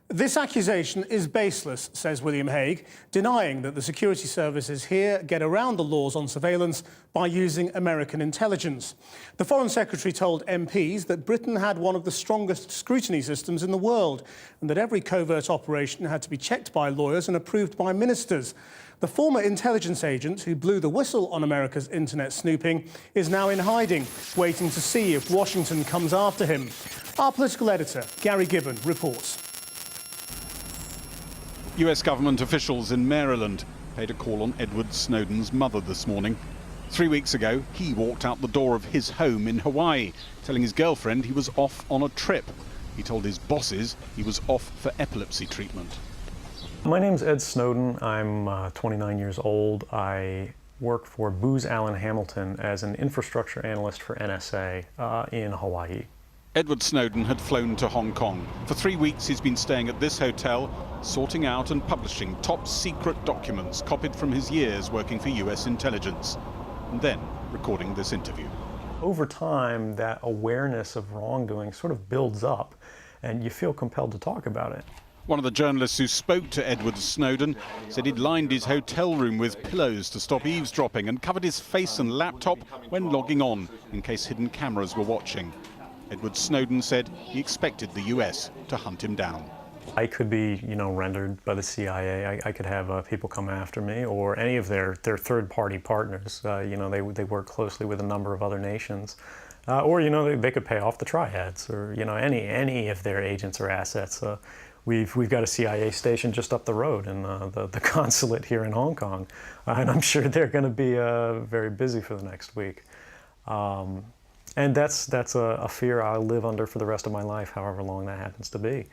This accusation is baseless, says William Hague, denying that the security services here get around the laws on surveillance by using American intelligence. The Foreign Secretary told MPs that Britain had one of the strongest scrutiny systems in the world and that every covert operation had to be checked by lawyers and approved by ministers. The former intelligence agent who blew the whistle on America's internet snooping is now in hiding, waiting to see if Washington comes after him. Our political editor, Gary Gibbon, reports. US government officials in Maryland paid a call on Edward Snowden's mother this morning. 3 weeks ago, he walked out the door of his home in Hawaii, telling his girlfriend he was off on a trip. He told his bosses he was off for epilepsy treatment. My name's Ed Snowden. I'm 29 years old. I work for Booz Allen Hamilton as an infrastructure analyst for NSA in Hawaii. Edward Snowden had flown to Hong Kong. For 3 weeks he's been staying at this hotel, sorting out and publishing top secret documents copied from his years working for US intelligence, and then recording this interview. Over time, that awareness of wrongdoing sort of builds up, and you feel compelled to talk about it. One of the journalists who spoke to Edward Snowden said he'd lined his hotel room with pillows to stop eavesdropping and covered his face and laptop when logging on in case hidden cameras were watching. Edward Snowden said he expected the US to hunt him down. I could be, rendered by the CIA. I could have people come after me, or any of their third-party partners. They work closely with a number of other nations. Or they could pay off the triads, or any of their agents or assets. We've got a CIA station just up the road in the consulate here in Hong Kong, and I'm sure they're going to be very busy for the next week. And that's a fear I'll live under for the rest of my life, however long that happens to be.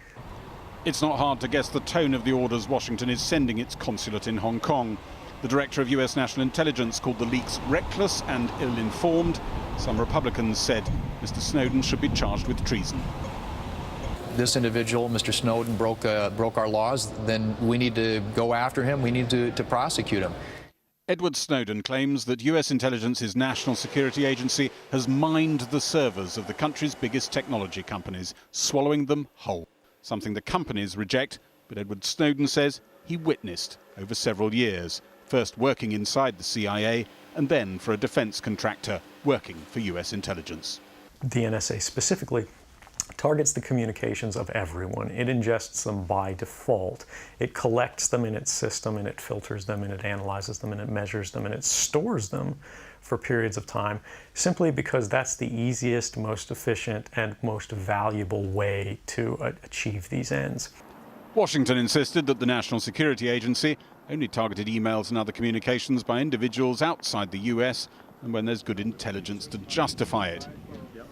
It's not hard to guess the tone of the orders Washington is sending its consulate in Hong Kong. The director of US National Intelligence called the leaks reckless and ill-informed. Some Republicans said Mr. Snowden should be charged with treason. This individual, Mr. Snowden, broke our laws, then we need to go after him. We need to prosecute him. Edward Snowden claims that US intelligence's National Security Agency has mined the servers of the country's biggest technology companies, swallowing them whole. Something the companies reject, but Edward Snowden says he witnessed over several years, first working inside the CIA and then for a defense contractor working for US intelligence. The NSA specifically targets the communications of everyone. It ingests them by default. It collects them in its system, and it filters them, and it analyzes them, and it measures them, and it stores them for periods of time, simply because that's the easiest, most efficient, and most valuable way to achieve these ends. Washington insisted that the National Security Agency only targeted emails and other communications by individuals outside the US, and when there's good intelligence to justify it.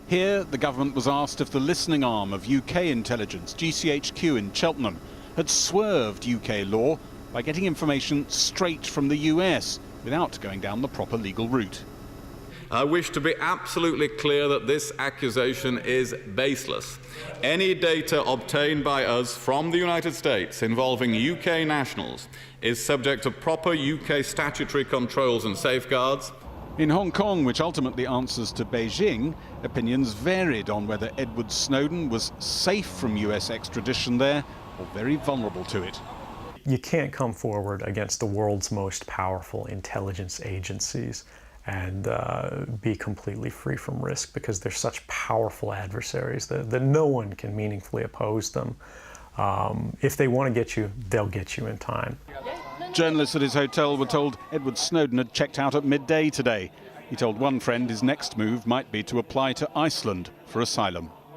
Here, the government was asked if the listening arm of UK intelligence, GCHQ in Cheltenham, had swerved UK law by getting information straight from the US without going down the proper legal route. I wish to be absolutely clear that this accusation is baseless. Any data obtained by us from the United States involving UK nationals is subject to proper UK statutory controls and safeguards. In Hong Kong, which ultimately answers to Beijing, opinions varied on whether Edward Snowden was safe from US extradition there or very vulnerable to it. You can't come forward against the world's most powerful intelligence agencies and be completely free from risk, because they're such powerful adversaries that no one can meaningfully oppose them. If they want to get you, they'll get you in time. Journalists at his hotel were told Edward Snowden had checked out at midday today. He told one friend his next move might be to apply to Iceland for asylum.